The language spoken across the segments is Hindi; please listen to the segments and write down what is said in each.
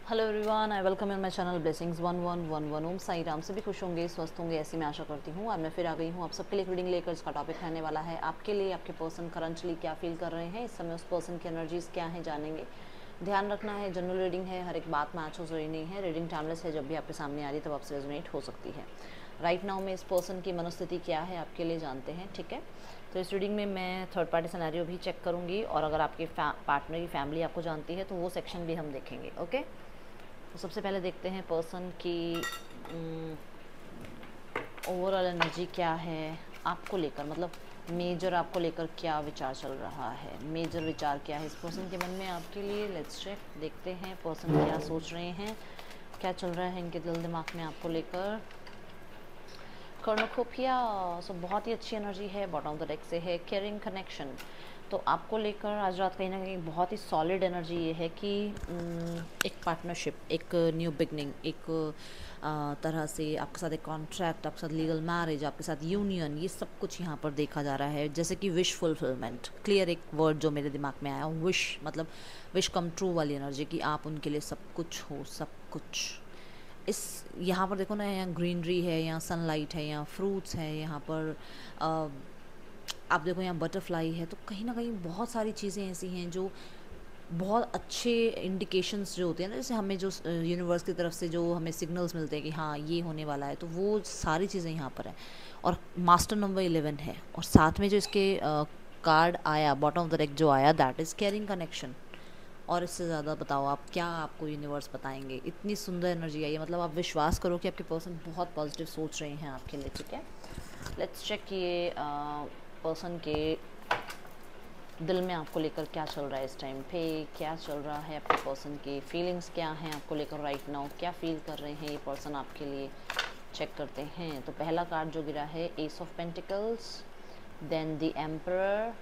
Hello everyone, I welcome in my channel blessings 1111। ओम साई राम। सभी खुश होंगे, स्वस्थ होंगे, ऐसी मैं आशा करती हूँ। और मैं फिर आ गई हूँ आप सबके लिए रीडिंग लेकर। इसका टॉपिक रहने वाला है आपके लिए आपके पर्सन करंटली क्या फील कर रहे हैं इस समय, उस पर्सन की एनर्जीज क्या हैं जानेंगे। ध्यान रखना है, जनरल रीडिंग है, हर एक बात मैच हो जरूरी नहीं है। रीडिंग टाइमलेस है, जब भी आपके सामने आ रही है तब आपसे रेजोनेट हो सकती है। राइट नाउ में इस पर्सन की मनोस्थिति क्या है आपके लिए जानते हैं, ठीक है। तो इस रीडिंग में मैं थर्ड पार्टी सिनेरियो भी चेक करूँगी, और अगर आपके पार्टनर की फैमिली आपको जानती है तो वो सेक्शन भी हम देखेंगे। ओके, तो सबसे पहले देखते हैं पर्सन की ओवरऑल एनर्जी क्या है आपको लेकर, मतलब मेजर आपको लेकर क्या विचार चल रहा है, मेजर विचार क्या है इस पर्सन के मन में आपके लिए। लेट्स चेक, देखते हैं पर्सन क्या सोच रहे हैं, क्या चल रहा है इनके दिल दिमाग में आपको लेकर। कर्णोकोपिया, सो बहुत ही अच्छी एनर्जी है, बॉटम ऑफ द डेक से है केयरिंग कनेक्शन। तो आपको लेकर आज रात कहीं ना कहीं बहुत ही सॉलिड एनर्जी ये है कि एक पार्टनरशिप, एक न्यू बिगनिंग, एक तरह से आपके साथ एक कॉन्ट्रैक्ट, आपके साथ लीगल मैरिज, आपके साथ यूनियन, ये सब कुछ यहाँ पर देखा जा रहा है। जैसे कि विश फुलफिलमेंट, क्लियर एक वर्ड जो मेरे दिमाग में आया, विश मतलब विश कम ट्रू वाली एनर्जी कि आप उनके लिए सब कुछ हो, सब कुछ। इस यहाँ पर देखो ना, यहाँ ग्रीनरी है, यहाँ सनलाइट है, यहाँ फ्रूट्स है, यहाँ पर आप देखो यहाँ बटरफ्लाई है। तो कहीं ना कहीं बहुत सारी चीज़ें ऐसी हैं जो बहुत अच्छे इंडिकेशंस जो होते हैं ना, जैसे हमें जो यूनिवर्स की तरफ से जो हमें सिग्नल्स मिलते हैं कि हाँ ये होने वाला है, तो वो सारी चीज़ें यहाँ पर हैं। और मास्टर नंबर 11 है, और साथ में जो इसके कार्ड आया बॉटम ऑफ द डेक जो आया, दैट इज़ केयरिंग कनेक्शन। और इससे ज़्यादा बताओ आप क्या आपको यूनिवर्स बताएंगे। इतनी सुंदर एनर्जी आई है, मतलब आप विश्वास करो कि आपके पर्सन बहुत पॉजिटिव सोच रहे हैं आपके लिए, ठीक है। लेट्स चेक कि ये पर्सन के दिल में आपको लेकर क्या चल रहा है इस टाइम पे, क्या चल रहा है आपके पर्सन की फीलिंग्स क्या हैं आपको लेकर राइट नाउ, क्या फील कर रहे हैं ये पर्सन आपके लिए। चेक करते हैं। तो पहला कार्ड जो गिरा है ace of pentacles, then the emperor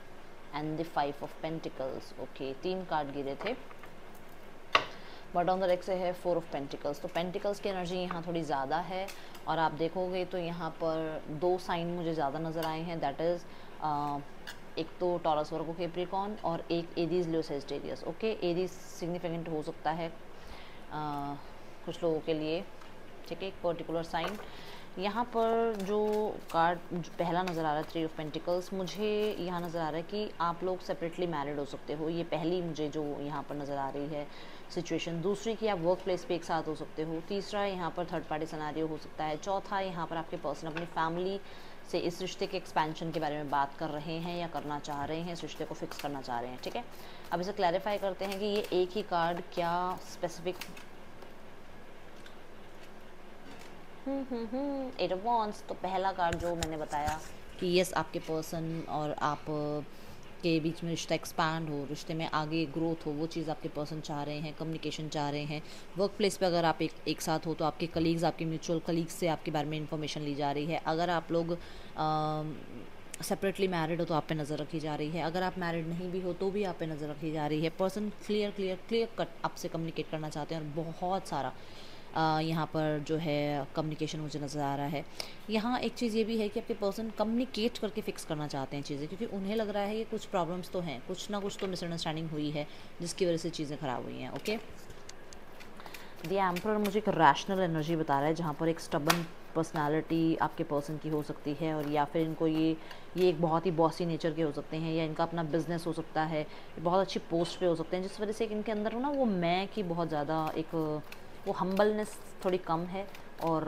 and the 5 of pentacles. Okay, 3 card गिरे थे। बॉटम ऑफ द डेक से है 4 ऑफ पेंटिकल्स। तो पेंटिकल्स की एनर्जी यहाँ थोड़ी ज़्यादा है, और आप देखोगे तो यहाँ पर 2 साइन मुझे ज़्यादा नज़र आए हैं, दैट इज़ एक तो टॉरस वर्गो कैप्रिकॉर्न और एक Aries Leo Sagittarius. Okay, Aries significant हो सकता है कुछ लोगों के लिए, ठीक है, एक पर्टिकुलर साइन। यहाँ पर जो कार्ड पहला नज़र आ रहा है 3 ऑफ पेंटिकल्स, मुझे यहाँ नज़र आ रहा है कि आप लोग सेपरेटली मैरिड हो सकते हो, ये पहली मुझे जो यहाँ पर नज़र आ रही है सिचुएशन। दूसरी कि आप वर्क प्लेस पे एक साथ हो सकते हो। तीसरा यहाँ पर थर्ड पार्टी सिनेरियो हो सकता है। चौथा यहाँ पर आपके पर्सन अपनी फैमिली से इस रिश्ते के एक्सपेंशन के बारे में बात कर रहे हैं या करना चाह रहे हैं, इस रिश्ते को फिक्स करना चाह रहे हैं, ठीक है। अब इसे क्लैरिफाई करते हैं कि ये एक ही कार्ड क्या स्पेसिफिक 8 ऑफ वॉन्ड्स। तो पहला कार्ड जो मैंने बताया कि यस आपके पर्सन और आप के बीच में रिश्ता एक्सपैंड हो, रिश्ते में आगे ग्रोथ हो, वो चीज़ आपके पर्सन चाह रहे हैं, कम्युनिकेशन चाह रहे हैं। वर्क प्लेस पे अगर आप एक साथ हो तो आपके कलीग्स, आपके म्यूचुअल कलीग्स से आपके बारे में इंफॉर्मेशन ली जा रही है। अगर आप लोग सेपरेटली मैरिड हो तो आप पे नज़र रखी जा रही है। अगर आप मैरिड नहीं भी हो तो भी आप पे नज़र रखी जा रही है। Person clear clear clear cut आपसे कम्युनिकेट करना चाहते हैं, और बहुत सारा यहाँ पर जो है कम्युनिकेशन मुझे नज़र आ रहा है। यहाँ एक चीज़ ये भी है कि आपके पर्सन कम्युनिकेट करके फिक्स करना चाहते हैं चीज़ें, क्योंकि उन्हें लग रहा है कि कुछ प्रॉब्लम्स तो हैं, कुछ ना कुछ तो मिसअंडरस्टैंडिंग हुई है जिसकी वजह से चीज़ें ख़राब हुई हैं। ओके, द एम्परर मुझे एक रैशनल एनर्जी बता रहा है, जहाँ पर एक स्टबन पर्सनालिटी आपके पर्सन की हो सकती है, और या फिर इनको ये एक बहुत ही बॉसी नेचर के हो सकते हैं, या इनका अपना बिजनेस हो सकता है, बहुत अच्छी पोस्ट पे हो सकते हैं, जिस वजह से इनके अंदर ना वो मैं की बहुत ज़्यादा एक वो हम्बलनेस थोड़ी कम है, और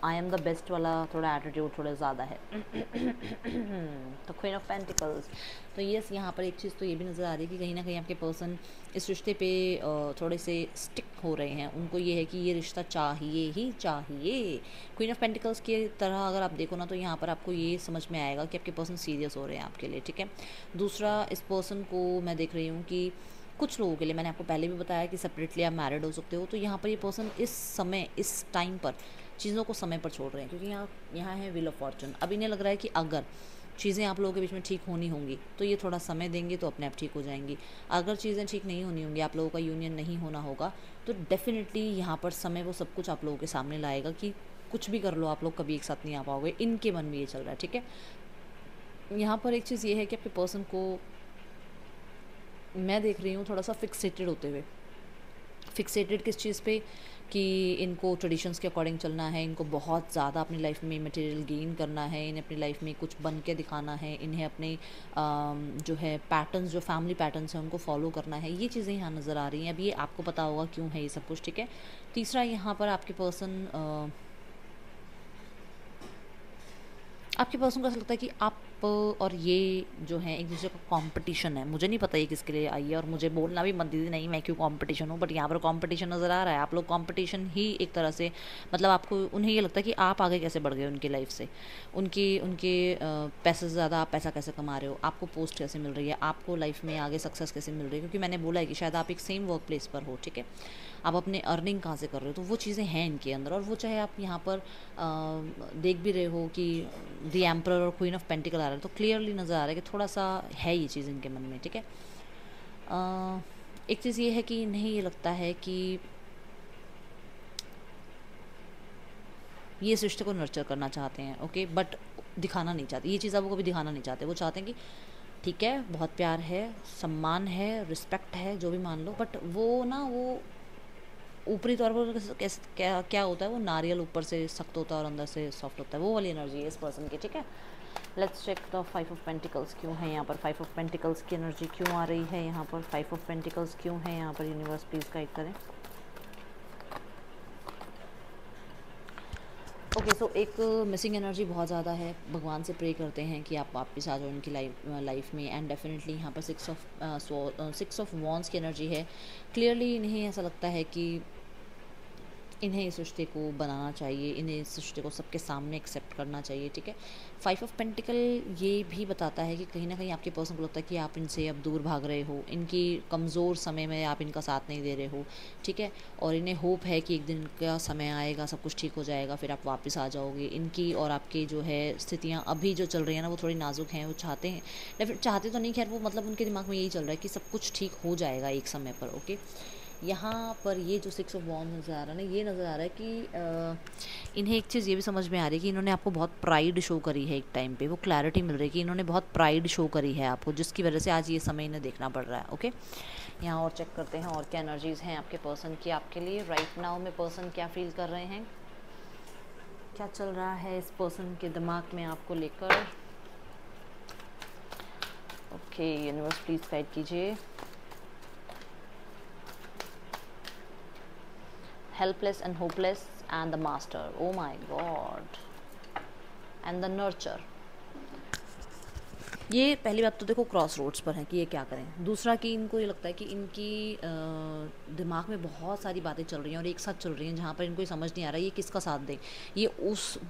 आई एम द बेस्ट वाला थोड़ा एटीट्यूड थोड़ा ज़्यादा है। तो क्वीन ऑफ पेंटिकल्स। तो यस, यहाँ पर एक चीज़ तो ये भी नज़र आ रही है कि कहीं ना कहीं आपके पर्सन इस रिश्ते पे थोड़े से स्टिक हो रहे हैं। उनको ये है कि ये रिश्ता चाहिए ही चाहिए। क्वीन ऑफ पेंटिकल्स की तरह अगर आप देखो ना, तो यहाँ पर आपको ये समझ में आएगा कि आपके पर्सन सीरियस हो रहे हैं आपके लिए, ठीक है। दूसरा, इस पर्सन को मैं देख रही हूँ कि कुछ लोगों के लिए, मैंने आपको पहले भी बताया कि सेपरेटली आप मैरिड हो सकते हो, तो यहाँ पर ये पर्सन इस समय, इस टाइम पर चीज़ों को समय पर छोड़ रहे हैं, क्योंकि यहाँ है व्हील ऑफ फॉर्चून। अब इन्हें लग रहा है कि अगर चीज़ें आप लोगों के बीच में ठीक होनी होंगी तो ये थोड़ा समय देंगे तो अपने आप ठीक हो जाएंगी। अगर चीज़ें ठीक नहीं होनी होंगी, आप लोगों का यूनियन नहीं होना होगा, तो डेफिनेटली यहाँ पर समय वो सब कुछ आप लोगों के सामने लाएगा कि कुछ भी कर लो आप लोग कभी एक साथ नहीं आ पाओगे। इनके मन में ये चल रहा है, ठीक है। यहाँ पर एक चीज़ ये है कि आपके पर्सन को मैं देख रही हूँ थोड़ा सा फिक्सेटेड होते हुए, फिक्सेटेड किस चीज़ पे, कि इनको ट्रेडिशंस के अकॉर्डिंग चलना है, इनको बहुत ज़्यादा अपनी लाइफ में मटेरियल गेन करना है, इन्हें अपनी लाइफ में कुछ बन के दिखाना है, इन्हें अपने जो है पैटर्न्स, जो फैमिली पैटर्न्स हैं उनको फॉलो करना है। ये चीज़ें यहाँ नज़र आ रही हैं। अब ये आपको पता होगा क्यों है ये सब कुछ, ठीक है। तीसरा, यहाँ पर आपके पर्सन को ऐसा लगता है कि आप और ये जो है एक दूसरे का कंपटीशन है। मुझे नहीं पता ये किसके लिए आई है, और मुझे बोलना भी मत दीजिए नहीं मैं क्यों कंपटीशन हूँ, बट यहाँ पर कंपटीशन नज़र आ रहा है। आप लोग कंपटीशन ही एक तरह से, मतलब आपको, उन्हें ये लगता है कि आप आगे कैसे बढ़ गए उनकी लाइफ से, उनके पैसे से ज़्यादा आप पैसा कैसे कमा रहे हो, आपको पोस्ट कैसे मिल रही है, आपको लाइफ में आगे सक्सेस कैसे मिल रही है। क्योंकि मैंने बोला है कि शायद आप एक सेम वर्क प्लेस पर हो, ठीक है, आप अपने अर्निंग कहाँ से कर रहे हो, तो वो चीज़ें हैं इनके अंदर। और वो चाहे आप यहाँ पर देख भी रहे हो कि द एम्परर और क्वीन ऑफ पेंटिकल आ रहा है, तो क्लियरली नज़र आ रहा है कि थोड़ा सा है ये चीज़ इनके मन में, ठीक है। एक चीज़ ये है कि इन्हें ये लगता है कि ये इस रिश्ते को नर्चर करना चाहते हैं, ओके, बट दिखाना नहीं चाहते, ये चीज़ आपको कभी दिखाना नहीं चाहते। वो चाहते हैं कि ठीक है, बहुत प्यार है, सम्मान है, रिस्पेक्ट है, जो भी मान लो, बट वो ना, वो ऊपरी तौर पर क्या होता है, वो नारियल ऊपर से सख्त होता है और अंदर से सॉफ्ट होता है, वो वाली एनर्जी है इस पर्सन की, ठीक है। Let's check the 5 of pentacles क्यों है यहाँ पर, 5 ऑफ पेंटिकल्स की एनर्जी क्यों आ रही है यहाँ पर, 5 ऑफ पेंटिकल्स क्यों है यहाँ पर, यूनिवर्स प्लीज गाइड करें। ओके, सो एक मिसिंग एनर्जी बहुत ज़्यादा है। भगवान से प्रे करते हैं कि आप वापस आ जाओ उनकी लाइफ में। एंड डेफिनेटली यहाँ पर 6 ऑफ वॉन्ड्स की एनर्जी है। क्लियरली इन्हें ऐसा लगता है कि इन्हें इस रिश्ते को बनाना चाहिए, इन्हें इस रिश्ते को सबके सामने एक्सेप्ट करना चाहिए, ठीक है। 5 ऑफ पेंटिकल ये भी बताता है कि कहीं ना कहीं आपके पर्सन को लगता है कि आप इनसे अब दूर भाग रहे हो, इनकी कमज़ोर समय में आप इनका साथ नहीं दे रहे हो, ठीक है। और इन्हें होप है कि एक दिन का समय आएगा, सब कुछ ठीक हो जाएगा, फिर आप वापस आ जाओगे। इनकी और आपकी जो है स्थितियाँ अभी जो चल रही हैं ना, वो थोड़ी नाजुक हैं। वो चाहते हैं, या फिर चाहते तो नहीं, खैर वो मतलब उनके दिमाग में यही चल रहा है कि सब कुछ ठीक हो जाएगा एक समय पर, ओके। यहाँ पर ये जो 6 ऑफ वॉन्ड्स नज़र आ रहा है ना, ये नज़र आ रहा है कि इन्हें एक चीज़ ये भी समझ में आ रही है कि इन्होंने आपको बहुत प्राइड शो करी है एक टाइम पे। वो क्लैरिटी मिल रही है कि इन्होंने बहुत प्राइड शो करी है आपको, जिसकी वजह से आज ये समय इन्हें देखना पड़ रहा है, ओके। यहाँ और चेक करते हैं और क्या एनर्जीज़ हैं आपके पर्सन की आपके लिए राइट नाउ में। पर्सन क्या फील कर रहे हैं, क्या चल रहा है इस पर्सन के दिमाग में आपको लेकर। ओके, यूनिवर्स प्लीज गाइड कीजिए। Helpless and hopeless and the master, oh my god, and the nurture। ये पहली बात तो देखो क्रॉस रोड्स पर है कि ये क्या करें। दूसरा कि इनको ये लगता है कि इनकी दिमाग में बहुत सारी बातें चल रही हैं और एक साथ चल रही हैं, जहाँ पर इनको ये समझ नहीं आ रहा है ये किसका साथ दें। ये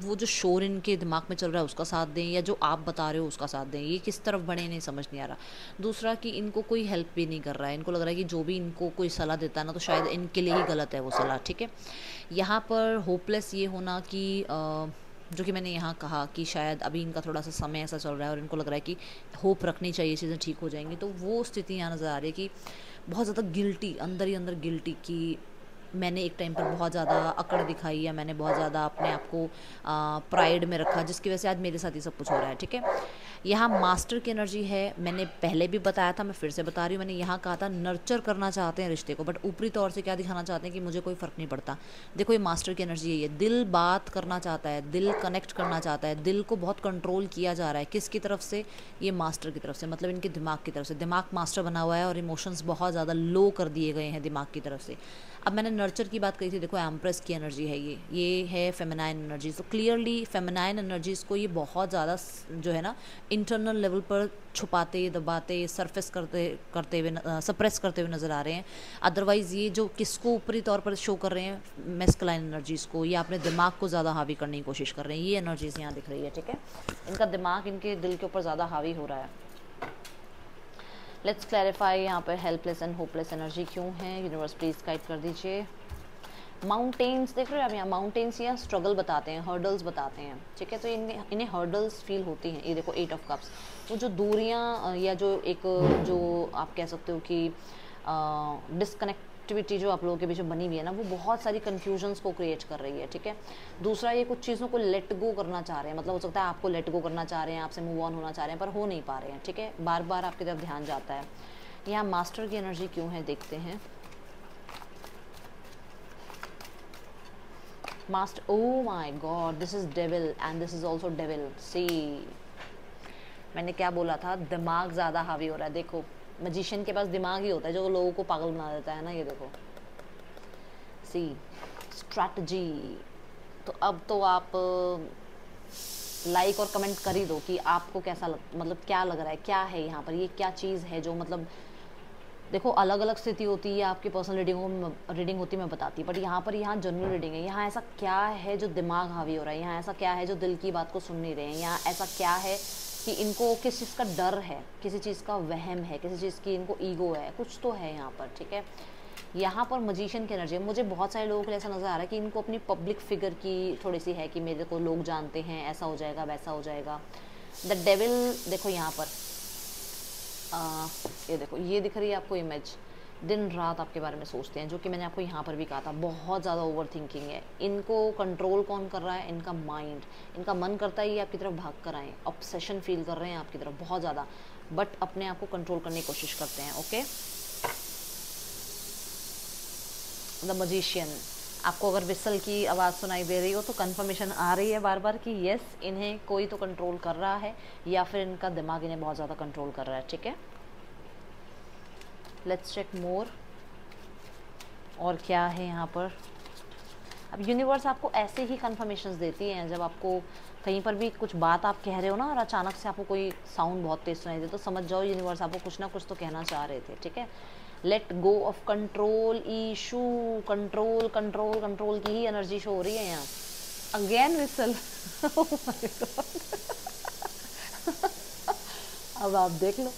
वो जो शोर इनके दिमाग में चल रहा है उसका साथ दें, या जो आप बता रहे हो उसका साथ दें, ये किस तरफ बढ़े इन्हें समझ नहीं आ रहा। दूसरा कि इनको कोई हेल्प भी नहीं कर रहा है, इनको लग रहा है कि जो भी इनको कोई सलाह देता है ना, तो शायद इनके लिए ही गलत है वो सलाह, ठीक है। यहाँ पर होपलेस ये होना कि जो कि मैंने यहाँ कहा कि शायद अभी इनका थोड़ा सा समय ऐसा चल रहा है और इनको लग रहा है कि होप रखनी चाहिए, चीज़ें ठीक हो जाएंगी, तो वो स्थिति यहाँ नज़र आ रही है कि बहुत ज़्यादा गिल्टी, अंदर ही अंदर गिल्टी कि मैंने एक टाइम पर बहुत ज़्यादा अकड़ दिखाई, या मैंने बहुत ज़्यादा अपने आप को प्राइड में रखा, जिसकी वजह से आज मेरे साथ ये सब कुछ हो रहा है, ठीक है। यहाँ मास्टर की एनर्जी है। मैंने पहले भी बताया था, मैं फिर से बता रही हूँ, मैंने यहाँ कहा था नर्चर करना चाहते हैं रिश्ते को, बट ऊपरी तौर से क्या दिखाना चाहते हैं कि मुझे कोई फ़र्क नहीं पड़ता। देखो ये मास्टर की एनर्जी यही है, दिल बात करना चाहता है, दिल कनेक्ट करना चाहता है, दिल को बहुत कंट्रोल किया जा रहा है। किसकी तरफ से, ये मास्टर की तरफ से, मतलब इनके दिमाग की तरफ से। दिमाग मास्टर बना हुआ है और इमोशंस बहुत ज़्यादा लो कर दिए गए हैं दिमाग की तरफ से। अब मैंने नर्चर की बात कही थी, देखो एम्प्रेस की एनर्जी है, ये है फेमिनाइन एनर्जी। तो क्लियरली फेमिनाइन एनर्जीज़ को ये बहुत ज़्यादा जो है ना इंटरनल लेवल पर छुपाते, दबाते, सरफेस करते हुए, सप्रेस करते हुए नज़र आ रहे हैं। अदरवाइज़ ये जो किसको ऊपरी तौर पर शो कर रहे हैं, मैस्कुलाइन एनर्जीज़ को, ये अपने दिमाग को ज़्यादा हावी करने की कोशिश कर रहे हैं। ये एनर्जीज़ यहाँ दिख रही है, ठीक है। इनका दिमाग इनके दिल के ऊपर ज़्यादा हावी हो रहा है। लेट्स क्लैरिफाई यहाँ पर हेल्पलेस एंड होपलेस एनर्जी क्यों है, यूनिवर्स प्लीज गाइड कर दीजिए। माउंटेन्स देख रहे हो आप यहाँ, माउंटेन्स या स्ट्रगल बताते हैं, हर्डल्स बताते हैं, ठीक है। तो इन्हें हर्डल्स फील होती हैं। ये देखो 8 ऑफ कप्स, वो जो दूरियाँ या जो एक जो आप कह सकते हो कि डिस्कनेक्टिविटी जो आप लोगों के बीच में बनी हुई है ना, वो बहुत सारी कन्फ्यूजन्स को क्रिएट कर रही है, ठीक है। दूसरा ये कुछ चीज़ों को लेट गो करना चाह रहे हैं, मतलब हो सकता है आपको लेट गो करना चाह रहे हैं, आपसे मूव ऑन होना चाह रहे हैं, पर हो नहीं पा रहे हैं, ठीक है। बार बार आपकी तरफ ध्यान जाता है। यहाँ मास्टर की एनर्जी क्यों है देखते हैं। Master, oh my God, this is devil and this is also devil. See, मैंने क्या बोला था, दिमाग ज़्यादा हावी हो रहा है। देखो मजिशियन के पास दिमाग ही होता है जो लोगों को पागल बना देता है ना, ये देखो। सी, स्ट्रैटेजी। तो अब तो आप लाइक और कमेंट कर ही दो कि आपको कैसा मतलब क्या लग रहा है, क्या है यहाँ पर, ये क्या चीज़ है जो मतलब देखो अलग अलग स्थिति होती है आपकी पर्सनल रीडिंग होती है, मैं बताती, बट यहाँ पर यहाँ जनरल रीडिंग है। यहाँ ऐसा क्या है जो दिमाग हावी हो रहा है, यहाँ ऐसा क्या है जो दिल की बात को सुन नहीं रहे हैं, यहाँ ऐसा क्या है कि इनको किस चीज़ का डर है, किसी चीज़ का वहम है, किसी चीज़ की इनको ईगो है, कुछ तो है यहाँ पर, ठीक है। यहाँ पर मजिशियन की एनर्जी है। मुझे बहुत सारे लोगों को ऐसा नज़र आ रहा है कि इनको अपनी पब्लिक फिगर की थोड़ी सी है कि मेरे को लोग जानते हैं, ऐसा हो जाएगा वैसा हो जाएगा। द डेविल, देखो यहाँ पर ये देखो, ये दिख रही है आपको इमेज, दिन रात आपके बारे में सोचते हैं, जो कि मैंने आपको यहाँ पर भी कहा था, बहुत ज़्यादा ओवर थिंकिंग है। इनको कंट्रोल कौन कर रहा है, इनका माइंड। इनका मन करता है ये आपकी तरफ भाग कर आएँ, ऑब्सेशन फील कर रहे हैं आपकी तरफ बहुत ज़्यादा, बट अपने आप को कंट्रोल करने की कोशिश करते हैं। Okay, the magician. आपको अगर विसल की आवाज़ सुनाई दे रही हो तो कंफर्मेशन आ रही है बार बार कि यस, इन्हें कोई तो कंट्रोल कर रहा है या फिर इनका दिमाग इन्हें बहुत ज़्यादा कंट्रोल कर रहा है, ठीक है। लेट्स चेक मोर, और क्या है यहाँ पर। अब यूनिवर्स आपको ऐसे ही कंफर्मेशंस देती हैं जब आपको कहीं पर भी कुछ बात आप कह रहे हो ना और अचानक से आपको कोई साउंड बहुत तेज सुनाई दे, तो समझ जाओ यूनिवर्स आपको कुछ ना कुछ तो कहना चाह रहे थे, ठीक है। Let go of control issue, control control control की ही एनर्जी शो हो रही है यहाँ। Again whistle. अब आप देख लो,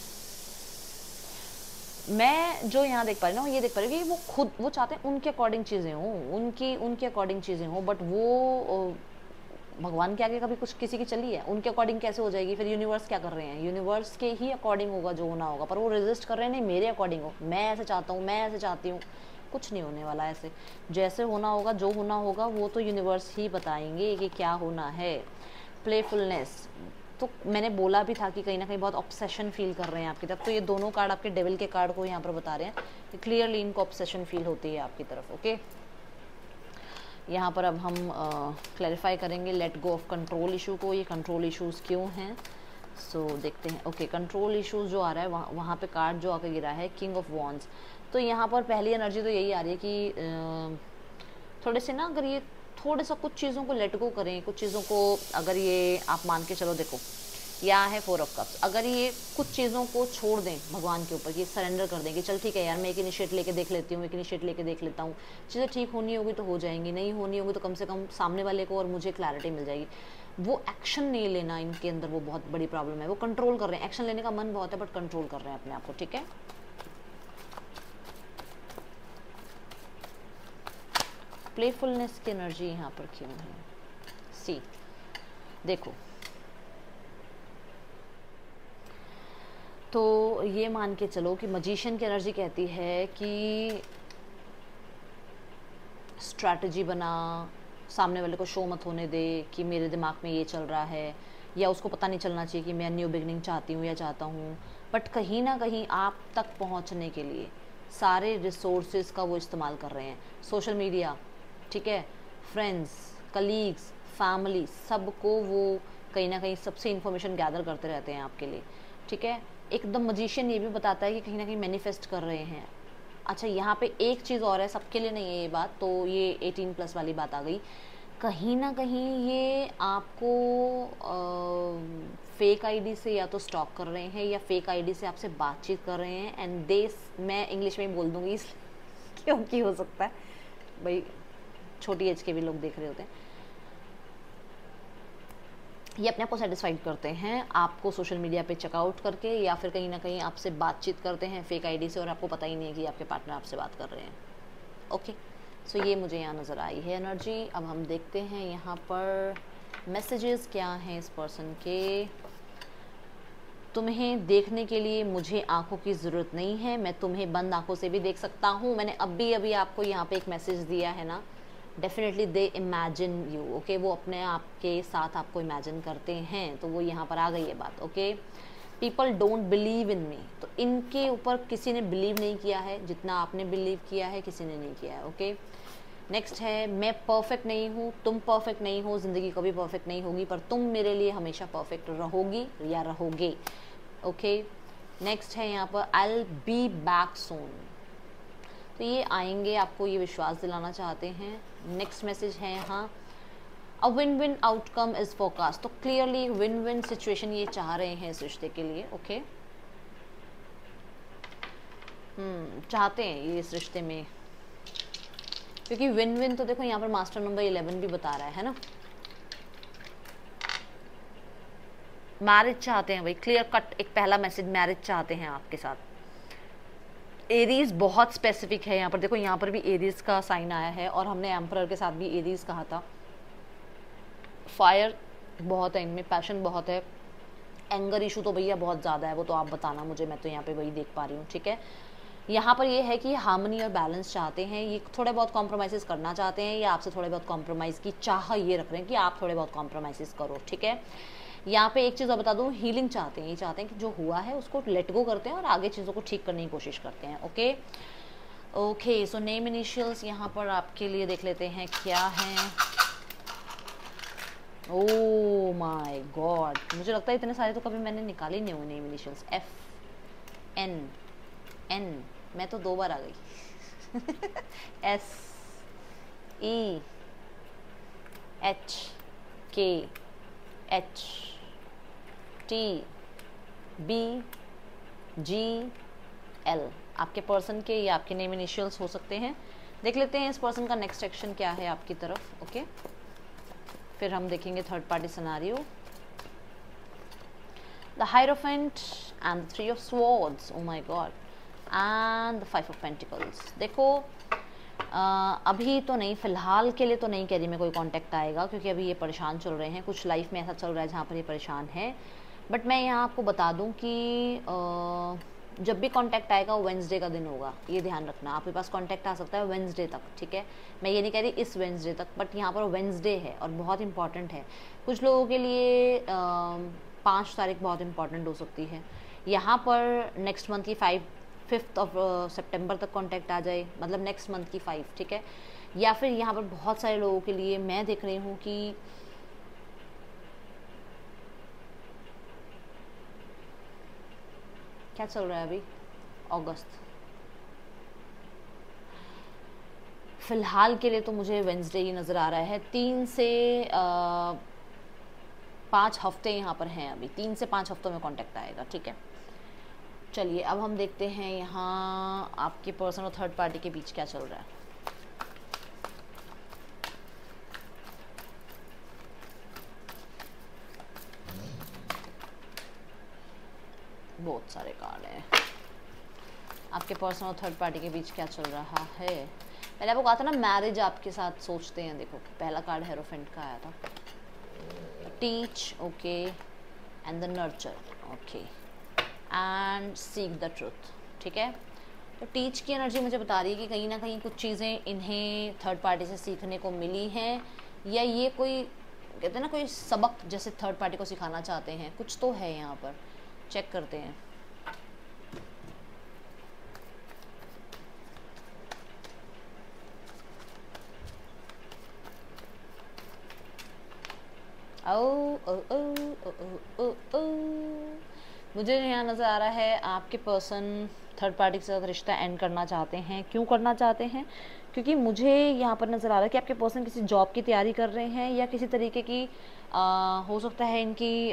मैं जो यहाँ देख पा रही ना, ये देख पा रही कि वो खुद वो चाहते हैं उनके अकॉर्डिंग चीज़ें हों, उनके अकॉर्डिंग चीज़ें हों, बट वो भगवान के आगे कभी कुछ किसी की चली है, उनके अकॉर्डिंग कैसे हो जाएगी। फिर यूनिवर्स क्या कर रहे हैं, यूनिवर्स के ही अकॉर्डिंग होगा जो होना होगा, पर वो रेजिस्ट कर रहे हैं, नहीं मेरे अकॉर्डिंग हो, मैं ऐसे चाहता हूँ, मैं ऐसे चाहती हूँ। कुछ नहीं होने वाला ऐसे, जैसे होना होगा, जो होना होगा वो तो यूनिवर्स ही बताएंगे कि क्या होना है। प्लेफुलनेस, तो मैंने बोला भी था कि कहीं ना कहीं बहुत ऑब्सेशन फील कर रहे हैं आपकी तरफ, तो ये दोनों कार्ड आपके डेविल के कार्ड को यहाँ पर बता रहे हैं कि क्लियरली इनको ऑब्सेशन फील होती है आपकी तरफ। ओके, यहाँ पर अब हम क्लैरिफाई करेंगे let go of control issue को, ये कंट्रोल इश्यूज़ क्यों हैं। सो देखते हैं। ओके, कंट्रोल इश्यूज़ जो आ रहा है वहाँ पे कार्ड जो आके गिरा है किंग ऑफ वॉन्ड्स, तो यहाँ पर पहली एनर्जी तो यही आ रही है कि थोड़े से ना, अगर ये थोड़े सा कुछ चीज़ों को लेट गो करें, कुछ चीज़ों को अगर ये आप मान के चलो, देखो यहाँ है 4 ऑफ कप्स, अगर ये कुछ चीज़ों को छोड़ दें भगवान के ऊपर, कि सरेंडर कर दें कि चल ठीक है यार, मैं एक इनिशिएट लेके देख लेती हूँ, एक इनिशिएट लेके देख लेता हूँ, चीज़ें ठीक होनी होगी तो हो जाएंगी, नहीं होनी होगी तो कम से कम सामने वाले को और मुझे क्लैरिटी मिल जाएगी। वो एक्शन नहीं लेना इनके अंदर, वो बहुत बड़ी प्रॉब्लम है। वो कंट्रोल कर रहे हैं, एक्शन लेने का मन बहुत है बट कंट्रोल कर रहे हैं अपने आप को, ठीक है। प्लेफुलनेस की एनर्जी यहाँ पर क्यों है, सी देखो, तो ये मान के चलो कि मजिशियन की एनर्जी कहती है कि स्ट्रैटेजी बना, सामने वाले को शो मत होने दे कि मेरे दिमाग में ये चल रहा है, या उसको पता नहीं चलना चाहिए कि मैं न्यू बिगनिंग चाहती हूँ या चाहता हूँ, बट कहीं ना कहीं आप तक पहुँचने के लिए सारे रिसोर्सेज का वो इस्तेमाल कर रहे हैं। सोशल मीडिया, ठीक है, फ्रेंड्स, कलीग्स, फैमिली, सबको वो कहीं ना कहीं सबसे इन्फॉर्मेशन गैदर करते रहते हैं आपके लिए, ठीक है। एकदम मजिशियन ये भी बताता है कि कहीं ना कहीं मैनिफेस्ट कर रहे हैं। अच्छा, यहाँ पे एक चीज़ और है, सबके लिए नहीं है ये बात, तो ये 18+ वाली बात आ गई। कहीं ना कहीं ये आपको फेक आईडी से या तो स्टॉक कर रहे हैं या फेक आईडी से आपसे बातचीत कर रहे हैं, एंड मैं इंग्लिश में ही बोल दूँगी क्योंकि हो सकता है भाई छोटी एज के भी लोग देख रहे होते हैं। ये अपने आप को सेटिस्फाइड करते हैं आपको सोशल मीडिया पे चेकआउट करके, या फिर कहीं ना कहीं आपसे बातचीत करते हैं फेक आईडी से और आपको पता ही नहीं है कि आपके पार्टनर आपसे बात कर रहे हैं। ओके, सो ये मुझे यहाँ नज़र आई है एनर्जी। अब हम देखते हैं यहाँ पर मैसेजेस क्या हैं इस पर्सन के। तुम्हें देखने के लिए मुझे आंखों की ज़रूरत नहीं है, मैं तुम्हें बंद आंखों से भी देख सकता हूँ। मैंने अभी आपको यहाँ पे एक मैसेज दिया है ना, definitely they imagine you. Okay, वो अपने आप के साथ आपको इमेजिन करते हैं, तो वो यहाँ पर आ गई है बात। Okay, people don't believe in me, तो इनके ऊपर किसी ने बिलीव नहीं किया है जितना आपने बिलीव किया है, किसी ने नहीं किया है। ओके, नेक्स्ट है मैं परफेक्ट नहीं हूँ, तुम परफेक्ट नहीं हो, ज़िंदगी कभी परफेक्ट नहीं होगी, पर तुम मेरे लिए हमेशा परफेक्ट रहोगी या रहोगे। ओके, नेक्स्ट है यहाँ पर I will be back soon. तो ये आएंगे, आपको ये विश्वास दिलाना चाहते हैं। नेक्स्ट मैसेज है यहाँ a win win outcome is forecast. तो क्लियरली विन विन सिचुएशन ये चाह रहे हैं इस रिश्ते के लिए। ओके, चाहते हैं ये इस रिश्ते में, क्योंकि विन विन तो देखो यहाँ पर मास्टर नंबर 11 भी बता रहा है ना। मैरिज चाहते हैं भाई, क्लियर कट एक पहला मैसेज, मैरिज चाहते हैं आपके साथ। एरीज बहुत स्पेसिफिक है यहाँ पर, देखो यहाँ पर भी एरीज का साइन आया है और हमने एम्परर के साथ भी एरीज कहा था। फायर बहुत है इनमें, पैशन बहुत है, एंगर इशू तो भैया बहुत ज़्यादा है, वो तो आप बताना मुझे, मैं तो यहाँ पे वही देख पा रही हूँ। ठीक है, यहाँ पर ये है कि हार्मनी और बैलेंस चाहते हैं, ये थोड़े बहुत कॉम्प्रोमाइज़ करना चाहते हैं, या आपसे थोड़े बहुत कॉम्प्रोमाइज़ की चाह ये रख रहे हैं कि आप थोड़े बहुत कॉम्प्रोमाइज़ करो। ठीक है, यहाँ पे एक चीज़ और बता दूँ, हीलिंग चाहते हैं, ये चाहते हैं कि जो हुआ है उसको लेट गो करते हैं और आगे चीज़ों को ठीक करने की कोशिश करते हैं। Okay okay, so name initials यहाँ पर आपके लिए देख लेते हैं क्या हैं। ओह माय गॉड, मुझे लगता है इतने सारे तो कभी मैंने निकाले नहीं हुए name initials. F N N, मैं तो 2 बार आ गई। S E H K H T B G L, आपके पर्सन के या आपके नेम इनिशियल्स हो सकते हैं। देख लेते हैं इस पर्सन का नेक्स्ट एक्शन क्या है आपकी तरफ। ओके, फिर हम देखेंगे third party scenario. The hierophant and the 3 of swords, O my God, and the 5 of pentacles. देखो अभी तो नहीं, फ़िलहाल के लिए तो नहीं कह रही मैं कोई कांटेक्ट आएगा, क्योंकि अभी ये परेशान चल रहे हैं, कुछ लाइफ में ऐसा चल रहा है जहाँ पर ये परेशान है। बट मैं यहाँ आपको बता दूँ कि जब भी कांटेक्ट आएगा वो वेंसडे का दिन होगा, ये ध्यान रखना। आपके पास कांटेक्ट आ सकता है वेंसडे तक। ठीक है, मैं ये नहीं कह रही इस वेंसडे तक, बट यहाँ पर वेंसडे है और बहुत इंपॉर्टेंट है। कुछ लोगों के लिए 5 तारीख बहुत इंपॉर्टेंट हो सकती है। यहाँ पर नेक्स्ट मंथ की 5th ऑफ सितंबर तक कांटेक्ट आ जाए, मतलब नेक्स्ट मंथ की 5। ठीक है, या फिर यहाँ पर बहुत सारे लोगों के लिए मैं देख रही हूँ कि क्या चल रहा है अभी, अगस्त। फिलहाल के लिए तो मुझे वेंसडे ही नज़र आ रहा है। 3 से 5 हफ्ते यहाँ पर हैं, अभी 3 से 5 हफ्तों में कांटेक्ट आएगा। ठीक है, चलिए अब हम देखते हैं यहाँ आपके पर्सन और थर्ड पार्टी के बीच क्या चल रहा है। बहुत सारे कार्ड हैं। आपके पर्सन और थर्ड पार्टी के बीच क्या चल रहा है। मैंने आपको कहा था ना मैरिज आपके साथ सोचते हैं। देखो पहला कार्ड हेरोफेंट का आया था, teach, okay, and the nurture, okay, and seek the truth. ठीक है, तो टीच की एनर्जी मुझे बता रही है कि कहीं ना कहीं कुछ चीज़ें इन्हें थर्ड पार्टी से सीखने को मिली हैं, या ये कोई कहते हैं ना कोई सबक जैसे थर्ड पार्टी को सिखाना चाहते हैं, कुछ तो है यहाँ पर। चेक करते हैं। मुझे यहाँ नज़र आ रहा है आपके पर्सन थर्ड पार्टी के साथ रिश्ता एंड करना चाहते हैं। क्यों करना चाहते हैं? क्योंकि मुझे यहाँ पर नज़र आ रहा है कि आपके पर्सन किसी जॉब की तैयारी कर रहे हैं, या किसी तरीके की हो सकता है इनकी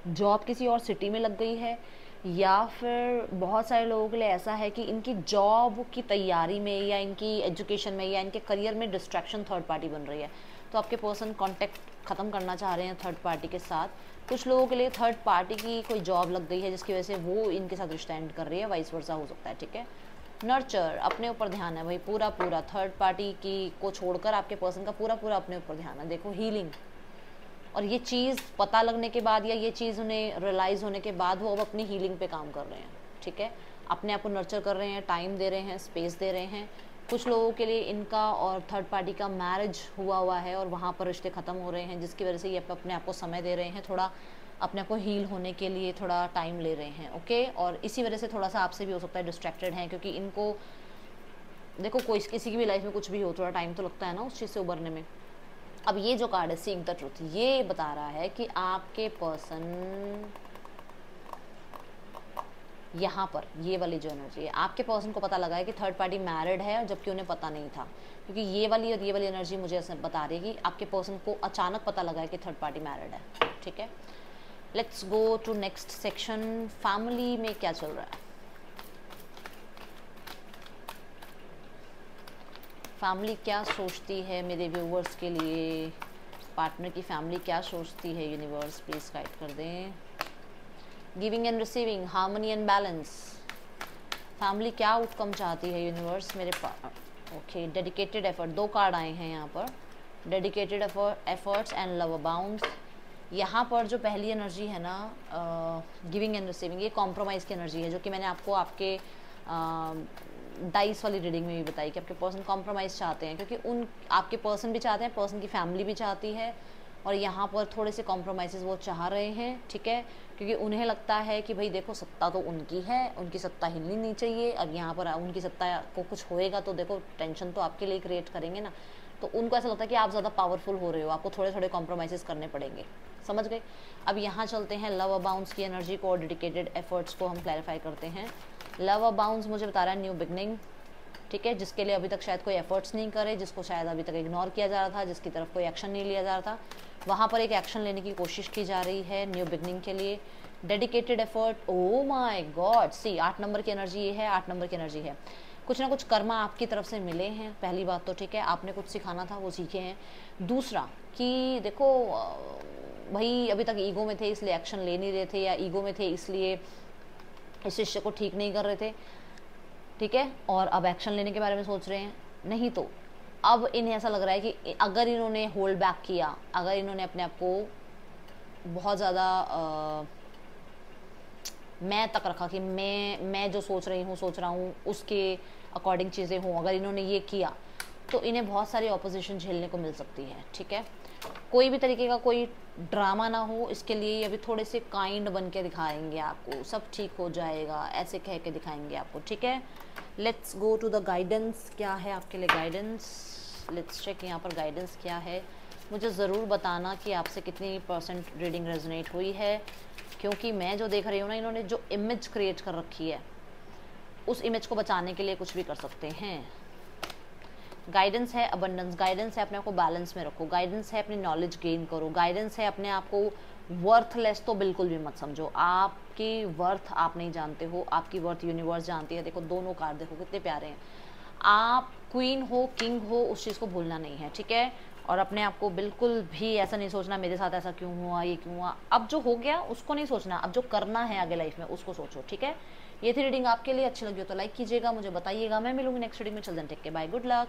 जॉब किसी और सिटी में लग गई है, या फिर बहुत सारे लोगों के लिए ऐसा है कि इनकी जॉब की तैयारी में या इनकी एजुकेशन में या इनके करियर में डिस्ट्रैक्शन थर्ड पार्टी बन रही है। तो आपके पर्सन कांटेक्ट ख़त्म करना चाह रहे हैं थर्ड पार्टी के साथ। कुछ लोगों के लिए थर्ड पार्टी की कोई जॉब लग गई है जिसकी वजह से वो इनके साथ रिश्ता एंड कर रही है, वाइस वर्सा हो सकता है। ठीक है, नर्चर, अपने ऊपर ध्यान है भाई पूरा पूरा। थर्ड पार्टी की को छोड़कर आपके पर्सन का पूरा पूरा अपने ऊपर ध्यान है। देखो हीलिंग, और ये चीज़ पता लगने के बाद या ये चीज़ उन्हें रियलाइज़ होने के बाद वो अब अपनी हीलिंग पे काम कर रहे हैं। ठीक है, अपने आप को नर्चर कर रहे हैं, टाइम दे रहे हैं, स्पेस दे रहे हैं। कुछ लोगों के लिए इनका और थर्ड पार्टी का मैरिज हुआ है और वहाँ पर रिश्ते ख़त्म हो रहे हैं, जिसकी वजह से ये अपने आप को समय दे रहे हैं, थोड़ा अपने आप को हील होने के लिए थोड़ा टाइम ले रहे हैं। ओके, और इसी वजह से थोड़ा सा आपसे भी हो सकता है डिस्ट्रैक्टेड हैं, क्योंकि इनको देखो कोई किसी की भी लाइफ में कुछ भी हो, थोड़ा टाइम तो लगता है ना उस चीज़ से उबरने में। अब ये जो कार्ड है सीइंग द ट्रूथ, ये बता रहा है कि आपके पर्सन यहाँ पर, ये वाली जो एनर्जी है, आपके पर्सन को पता लगा है कि थर्ड पार्टी मैरिड है, जबकि उन्हें पता नहीं था, क्योंकि ये वाली और ये वाली एनर्जी मुझे ऐसा बता रही है कि आपके पर्सन को अचानक पता लगा है कि थर्ड पार्टी मैरिड है। ठीक है, let's go to next section. Family में क्या चल रहा है? फैमिली क्या सोचती है मेरे व्यूवर्स के लिए? पार्टनर की फैमिली क्या सोचती है? यूनिवर्स प्लीज गाइड कर दें। Giving and receiving, harmony and balance. Family क्या आउटकम चाहती है यूनिवर्स मेरे पास? ओके, डेडिकेटेड एफर्ट, 2 कार्ड आए हैं यहाँ पर, dedicated efforts and love bounds. यहाँ पर जो पहली एनर्जी है ना, गिविंग एंड रिसीविंग, ये कॉम्प्रोमाइज़ की एनर्जी है, जो कि मैंने आपको आपके डाइस वाली रीडिंग में भी बताई कि आपके पर्सन कॉम्प्रोमाइज़ चाहते हैं, क्योंकि उन आपके पर्सन भी चाहते हैं, पर्सन की फैमिली भी चाहती है, और यहाँ पर थोड़े से कॉम्प्रोमाइज़ वो चाह रहे हैं। ठीक है, क्योंकि उन्हें लगता है कि भाई देखो सत्ता तो उनकी है, उनकी सत्ता हिलनी नहीं चाहिए। अब यहाँ पर उनकी सत्ता को कुछ होएगा तो देखो टेंशन तो आपके लिए क्रिएट करेंगे ना, तो उनको ऐसा लगता है कि आप ज़्यादा पावरफुल हो रहे हो, आपको थोड़े थोड़े कॉम्प्रोमाइज़ करने पड़ेंगे। समझ गए? अब यहाँ चलते हैं लव अबाउंड्स की एनर्जी को और डेडिकेटेड एफर्ट्स को हम क्लैरिफाई करते हैं। लव अबाउंड्स मुझे बता रहा है न्यू बिगनिंग। ठीक है, जिसके लिए अभी तक शायद कोई एफर्ट्स नहीं करे, जिसको शायद अभी तक इग्नोर किया जा रहा था, जिसकी तरफ कोई एक्शन नहीं लिया जा रहा था, वहाँ पर एक एक्शन लेने की कोशिश की जा रही है न्यू बिगनिंग के लिए। Dedicated effort, oh my god, see 8 number की एनर्जी ये है, 8 नंबर की एनर्जी है। कुछ ना कुछ कर्मा आपकी तरफ से मिले हैं, पहली बात तो। ठीक है, आपने कुछ सिखाना था वो सीखे हैं। दूसरा कि देखो भाई अभी तक ईगो में थे इसलिए एक्शन ले नहीं रहे थे, या ईगो में थे इसलिए इस रिश्ते को ठीक नहीं कर रहे थे। ठीक है, और अब एक्शन लेने के बारे में सोच रहे हैं। नहीं तो अब इन्हें ऐसा लग रहा है कि अगर इन्होंने होल्ड बैक किया, अगर इन्होंने अपने आप को बहुत ज़्यादा मैं तक रखा कि मैं जो सोच रहा हूँ उसके अकॉर्डिंग चीज़ें हों, अगर इन्होंने ये किया तो इन्हें बहुत सारी ऑपोजिशन झेलने को मिल सकती है। ठीक है, कोई भी तरीके का कोई ड्रामा ना हो, इसके लिए अभी थोड़े से काइंड बन के दिखाएंगे आपको, सब ठीक हो जाएगा ऐसे कह के दिखाएंगे आपको। ठीक है, let's go to the guidance. क्या है आपके लिए गाइडेंस? लेट्स चेक यहाँ पर गाइडेंस क्या है। मुझे ज़रूर बताना कि आपसे कितनी परसेंट रीडिंग रेजोनेट हुई है, क्योंकि मैं जो देख रही हूँ ना, इन्होंने जो इमेज क्रिएट कर रखी है उस इमेज को बचाने के लिए कुछ भी कर सकते हैं। गाइडेंस है अबंडेंस, गाइडेंस है अपने आप को बैलेंस में रखो, गाइडेंस है अपनी नॉलेज गेन करो, गाइडेंस है अपने आप को वर्थलेस तो बिल्कुल भी मत समझो। आपकी वर्थ आप नहीं जानते हो, आपकी वर्थ यूनिवर्स जानती है। देखो दोनों कार्ड देखो कितने प्यारे हैं। आप क्वीन हो किंग हो, उस चीज़ को भूलना नहीं है। ठीक है, और अपने आप को बिल्कुल भी ऐसा नहीं सोचना मेरे साथ ऐसा क्यों हुआ, ये क्यों हुआ। अब जो हो गया उसको नहीं सोचना, अब जो करना है आगे लाइफ में उसको सोचो। ठीक है, ये थी रीडिंग। आपके लिए अच्छी लगी हो तो लाइक कीजिएगा, मुझे बताइएगा। मैं मिलूंगी नेक्स्ट रीडिंग में। चल दें, टेक के, बाय, गुड लक।